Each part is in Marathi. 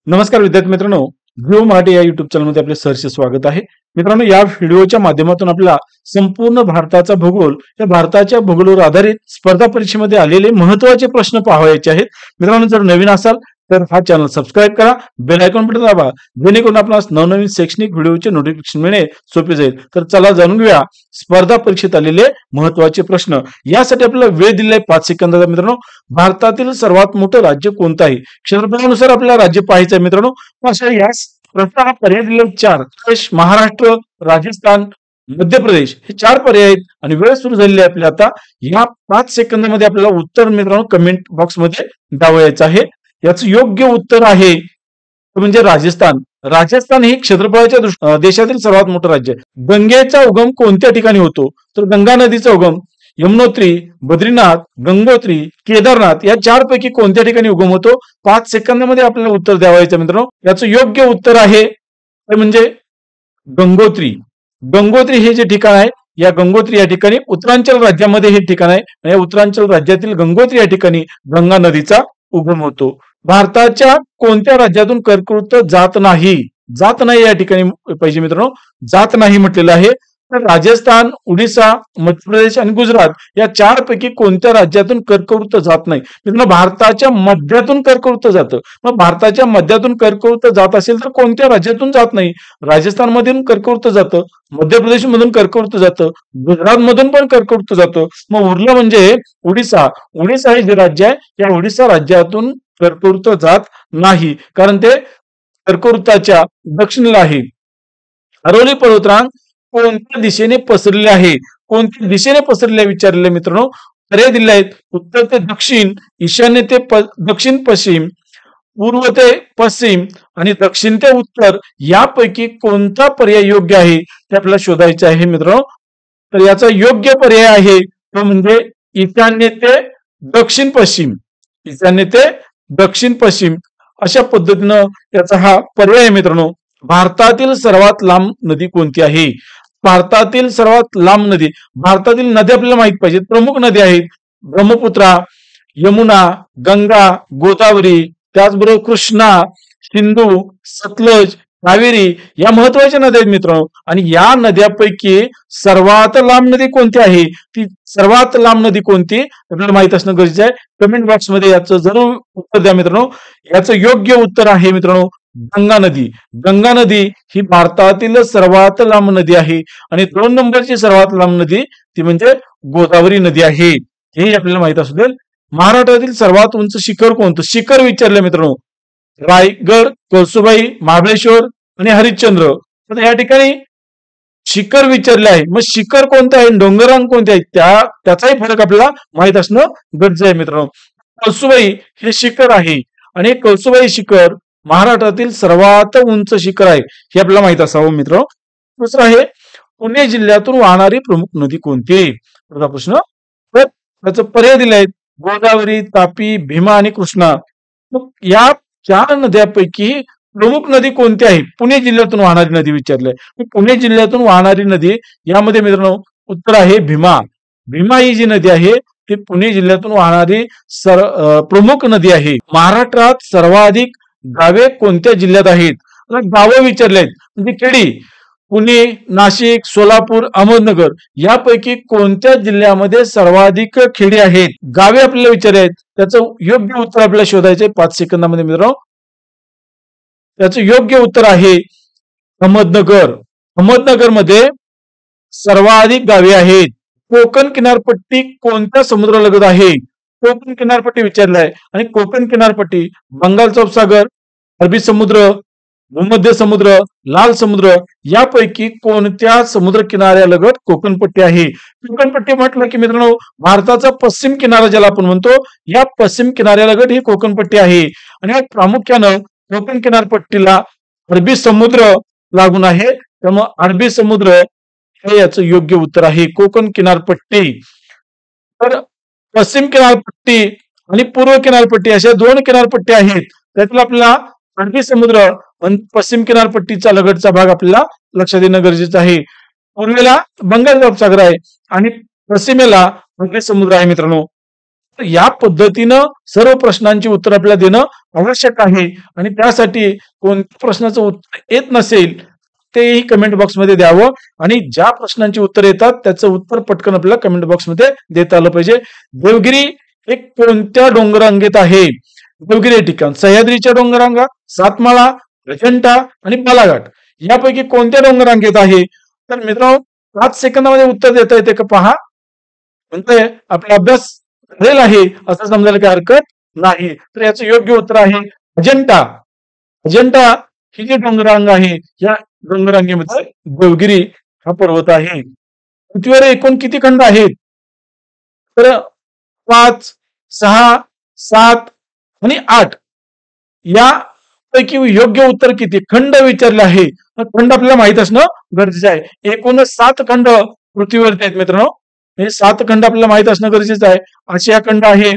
नमस्कार विद्यार्थी मित्रांनो, ग्रो मराठी या युट्यूब चॅनलमध्ये आपले सहर्ष स्वागत आहे. मित्रांनो, या व्हिडिओच्या माध्यमातून आपल्याला संपूर्ण भारताचा भूगोल या भारताच्या भूगोलावर आधारित स्पर्धा परीक्षेमध्ये आलेले महत्त्वाचे प्रश्न पाहायचे आहेत. मित्रांनो, जर नवीन असाल तर हा चॅनल सबस्क्राईब करा, बेल आयकॉन बटन दाबा, जेणेकरून आपणास नवनवीन शैक्षणिक व्हिडिओचे नोटिफिकेशन मिळणे सोपे जाईल. तर चला जाणून घेऊया स्पर्धा परीक्षेत आलेले महत्त्वाचे प्रश्न. यासाठी आपल्याला वेळ दिलाय 5 सेकंदाचा. मित्रांनो, भारतातील सर्वात मोठं राज्य कोणतं आहे? क्षेत्रफळानुसार आपल्याला राज्य पाहायचं आहे. मित्रांनो, अशा या प्रश्नाला पर्याय दिले 4. महाराष्ट्र, राजस्थान, मध्य प्रदेश हे 4 पर्याय आहेत आणि वेळ सुरू झालेली आहे आपल्या आता. या 5 सेकंदामध्ये आपल्याला उत्तर मित्रांनो कमेंट बॉक्स मध्ये द्यावयाचं आहे. याचं योग्य उत्तर आहे म्हणजे राजस्थान. राजस्थान हे क्षेत्रफळाच्या देशातील सर्वात मोठं राज्य आहे. गंगेचा उगम कोणत्या ठिकाणी होतो? तर गंगा नदीचा उगम यमुनोत्री, बद्रीनाथ, गंगोत्री, केदारनाथ या 4 पैकी कोणत्या ठिकाणी उगम होतो? 5 सेकंदामध्ये आपल्याला उत्तर द्यावायचं मित्रांनो. याचं योग्य उत्तर आहे ते म्हणजे गंगोत्री. गंगोत्री हे जे ठिकाण आहे, या गंगोत्री या ठिकाणी उत्तरांचल राज्यामध्ये हे ठिकाण आहे. या उत्तरांचल राज्यातील गंगोत्री या ठिकाणी गंगा नदीचा उगम होतो. भारताच्या कोणत्या राज्यातून कर्कवृत्त जात नाही? जात नाही या ठिकाणी पाहिजे मित्रांनो, जात नाही म्हटलेलं आहे. तर राजस्थान, उडीसा, मध्य प्रदेश आणि गुजरात या 4 पैकी कोणत्या राज्यातून कर्कवृत्त जात नाही? मित्रांनो, भारताच्या मध्यातून कर्कवृत्त जातं. मग भारताच्या मध्यातून कर्कवृत्त जात असेल तर कोणत्या राज्यातून जात नाही? राजस्थान मधून कर्कवृत्त जातं, मध्य प्रदेश मधून कर्कवृत्त जातं, गुजरात मधून पण कर्कवृत्त जातं. मग उरलं म्हणजे उडीसा. उडीसा हे जे राज्य आहे, या उडीसा राज्यातून कर्कवृत्त जात नाही, कारण ते कर्कवृत्ताच्या दक्षिणेला आहे. अरवली पर्वतरांग कोणत्या दिशेने पसरलेले आहे? कोणत्या दिशेने पसरलेले विचारलेले मित्रांनो. पर्याय दिले आहेत उत्तर ते दक्षिण, ईशान्य ते दक्षिण पश्चिम, पूर्व ते पश्चिम आणि दक्षिण ते उत्तर. यापैकी कोणता पर्याय योग्य आहे ते आपल्याला शोधायचं आहे मित्रांनो. तर याचा योग्य पर्याय आहे तो म्हणजे ईशान्य ते दक्षिण पश्चिम. ईशान्य ते दक्षिण पश्चिम अशा पद्धतीनं याचा हा पर्याय आहे मित्रांनो. भारतातील सर्वात लांब नदी कोणती आहे? भारतातील सर्वात लांब नदी, भारतातील नद्या आपल्याला माहित पाहिजेत. प्रमुख नद्या आहेत ब्रह्मपुत्रा, यमुना, गंगा, गोदावरी, त्याचबरोबर कृष्णा, सिंधू, सतलज, कावेरी या महत्वाच्या नद्या आहेत मित्रांनो. आणि या नद्यापैकी सर्वात लांब नदी कोणती आहे? ती सर्वात लांब नदी कोणती आपल्याला माहित असणं गरजेचं आहे. कमेंट बॉक्स मध्ये याचं जरूर उत्तर द्या मित्रांनो. याचं योग्य उत्तर आहे मित्रांनो गंगा नदी. गंगा नदी ही भारतातील सर्वात लांब नदी आहे आणि 2 नंबरची सर्वात लांब नदी ती म्हणजे गोदावरी नदी आहे. हे आपल्याला माहित असू दे. महाराष्ट्रातील सर्वात उंच शिखर कोणतं? शिखर विचारलं मित्रांनो. रायगड, कळसुबाई, महाबळेश्वर आणि हरिश्चंद्र. तर या ठिकाणी शिखर विचारले आहे. मग शिखर कोणतं आहे, डोंगरांग कोणते आहेत त्याचाही फरक आपल्याला माहित असणं गरजेचं आहे मित्रांनो. कळसुबाई हे शिखर आहे आणि कळसुबाई शिखर महाराष्ट्रातील सर्वात उंच शिखर आहे हे आपल्याला माहित असावं मित्र. दुसरं आहे पुणे जिल्ह्यातून वाहणारी प्रमुख नदी कोणती? प्रश्न. तर त्याचं पर्याय दिले आहेत गोदावरी, तापी, भीमा आणि कृष्णा. मग या 4 नद्यापैकी प्रमुख नदी कोणती आहे? पुणे जिल्ह्यातून वाहणारी नदी विचारली आहे. पुणे जिल्ह्यातून वाहणारी नदी यामध्ये मित्रांनो उत्तर आहे भीमा. भीमा ही जी नदी आहे ती पुणे जिल्ह्यातून वाहणारी प्रमुख नदी आहे. महाराष्ट्रात सर्वाधिक गावे कोणत्या जिल्ह्यात आहेत? गावं विचारले आहेत म्हणजे खेडी. पुणे, नाशिक, सोलापूर, अहमदनगर यापैकी कोणत्या जिल्ह्यामध्ये सर्वाधिक खेडी आहेत? गावे आपल्याला विचारले आहेत. त्याचं योग्य उत्तर आपल्याला शोधायचंय 5 सेकंदामध्ये मित्रांनो. त्याचं योग्य उत्तर आहे अहमदनगर. अहमदनगर मध्ये सर्वाधिक गावे आहेत. कोकण किनारपट्टी कोणत्या समुद्रालगत आहे? कोकण किनारपट्टी विचारली आहे आणि कोकण किनारपट्टी बंगालचा उपसागर, अरबी समुद्र, भूमध्य समुद्र, लाल समुद्र यापैकी कोणत्या समुद्र किनाऱ्यालगत कोकणपट्टी आहे? कोकणपट्टी म्हटलं की मित्रांनो भारताचा पश्चिम किनारा ज्याला आपण म्हणतो, या पश्चिम किनाऱ्यालगत ही कोकणपट्टी आहे. आणि प्रामुख्यानं कोकण किनारपट्टीला अरबी समुद्र लागून आहे, त्यामुळे अरबी समुद्र हे याचं योग्य उत्तर आहे कोकण किनारपट्टी. तर पश्चिम किनारपट्टी आणि पूर्व किनारपट्टी अशा 2 किनारपट्टी आहेत. त्यातला आपल्याला अरबी समुद्र आणि पश्चिम किनारपट्टीचा लगतचा भाग आपल्याला लक्षात येणं गरजेचं आहे. पूर्वेला बंगालचा उपसागर आहे आणि पश्चिमेला अरबी समुद्र आहे मित्रांनो. या पद्धतीनं सर्व प्रश्नांची उत्तर आपल्याला देणं आवश्यक आहे आणि त्यासाठी कोणत्या प्रश्नाचं उत्तर येत नसेल तेही कमेंट बॉक्समध्ये द्यावं आणि ज्या प्रश्नांची उत्तर येतात त्याचं उत्तर पटकन आपल्याला कमेंट बॉक्समध्ये देता आलं पाहिजे. देवगिरी हे कोणत्या डोंगररांगेत आहे? देवगिरी हे ठिकाण सह्याद्रीच्या डोंगररांगा, सातमाळा, अजंठा आणि बालाघाट यापैकी कोणत्या डोंगररांगेत आहे? तर मित्रांनो 5 सेकंदामध्ये उत्तर देता येते का पहा. म्हणतोय आपला अभ्यास झालेला आहे असं समजायला काही हरकत नाही. तर याचं योग्य उत्तर आहे अजंठा. अजंठा ही जी डोंगररांग आहे या डोंगररांगेमध्ये देवगिरी हा पर्वत आहे. पृथ्वीवर एकूण किती खंड आहेत? तर 5, 6, 7 आणि 8 यापैकी योग्य उत्तर किती? खंड विचारले आहे. खंड आपल्याला माहित असणं गरजेचं आहे. एकूणच 7 खंड पृथ्वीवरती आहेत मित्रांनो. हे 7 खंड आपल्याला माहित असणं गरजेचं आहे. आशिया खंड आहे,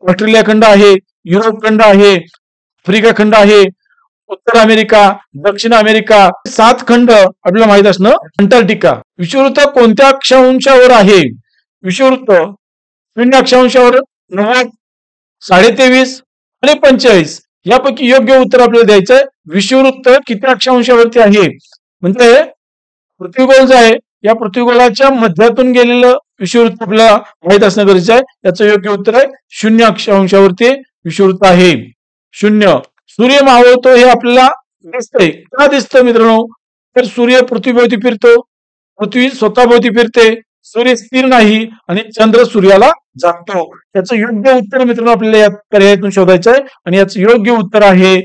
ऑस्ट्रेलिया खंड आहे, युरोप खंड आहे, आफ्रिका खंड आहे, उत्तर अमेरिका, दक्षिण अमेरिका 7 खंड आपल्याला माहित असणं. अंटार्क्टिका. विषुववृत्त कोणत्या अक्षांशावर आहे? विषुववृत्त 0 अक्षांशावर, 90, 23.5 आणि 45 यापैकी योग्य उत्तर आपल्याला द्यायचंय. विषुववृत्त किती अक्षांशावरती आहे? म्हणजे पृथ्वीगोल जो आहे या पृथ्वीगोलाच्या मध्यातून गेलेलं विषुववृत्त आपल्याला माहित असणं गरजेचं आहे. याचं योग्य उत्तर आहे 0 अक्षांशावरती विषुववृत्त आहे. 0. सूर्य मावळतो हे आपल्याला दिसतंय. का दिसतं मित्रांनो? तर सूर्य पृथ्वीभोवती फिरतो, पृथ्वी स्वतःभोवती फिरते, सूर्य स्थिर नाही आणि चंद्र सूर्याला झाकतो. याचं योग्य उत्तर मित्रांनो आपल्याला या पर्यायातून शोधायचं आहे आणि याचं योग्य उत्तर आहे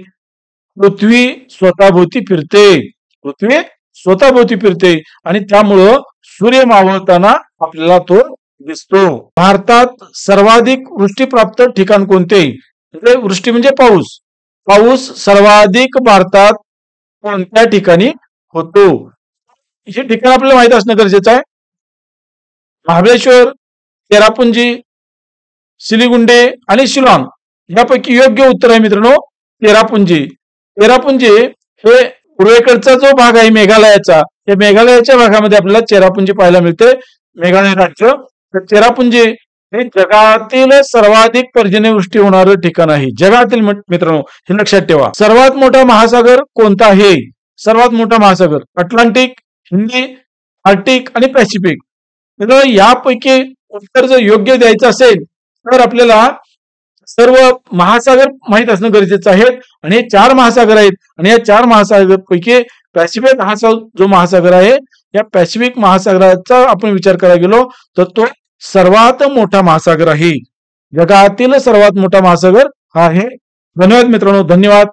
पृथ्वी स्वतःभोवती फिरते. पृथ्वी स्वतःभोवती फिरते आणि त्यामुळं सूर्य मावळताना आपल्याला तो दिसतो. भारतात सर्वाधिक वृष्टीप्राप्त ठिकाण कोणते? म्हणजे वृष्टी म्हणजे पाऊस. पाऊस सर्वाधिक भारतात कोणत्या ठिकाणी होतो? हे ठिकाण आपल्याला माहित असणं गरजेचं आहे. महाबळेश्वर, चेरापुंजी, सिलिगुंडे आणि शिलाँग यापैकी योग्य उत्तर आहे मित्रांनो चेरापुंजी. चेरापुंजी हे पूर्वेकडचा जो भाग आहे मेघालयाचा, या मेघालयाच्या भागामध्ये आपल्याला चेरापुंजी पाहायला मिळते. मेघालय राज्य. तर चेरापुंजी हे जगातील सर्वाधिक पर्जन्यवृष्टी होणारं ठिकाण आहे. जगातील मित्रांनो हे लक्षात ठेवा. सर्वात मोठा महासागर कोणता आहे? सर्वात मोठा महासागर अटलांटिक, हिंदी, आर्टिक आणि पॅसिफिक. मित्रांनो यापैकी उत्तर जर योग्य द्यायचं असेल तर आपल्याला सर्व महासागर माहित असणं गरजेचं आहे आणि हे 4 महासागर आहेत आणि या 4 महासागर पैकी पॅसिफिक हा जो महासागर आहे या पॅसिफिक महासागराचा आपण विचार करायला गेलो तर तो सर्वात मोठा महासागर आहे. जगातील सर्वात मोठा महासागर हा आहे. धन्यवाद मित्रांनो. धन्यवाद.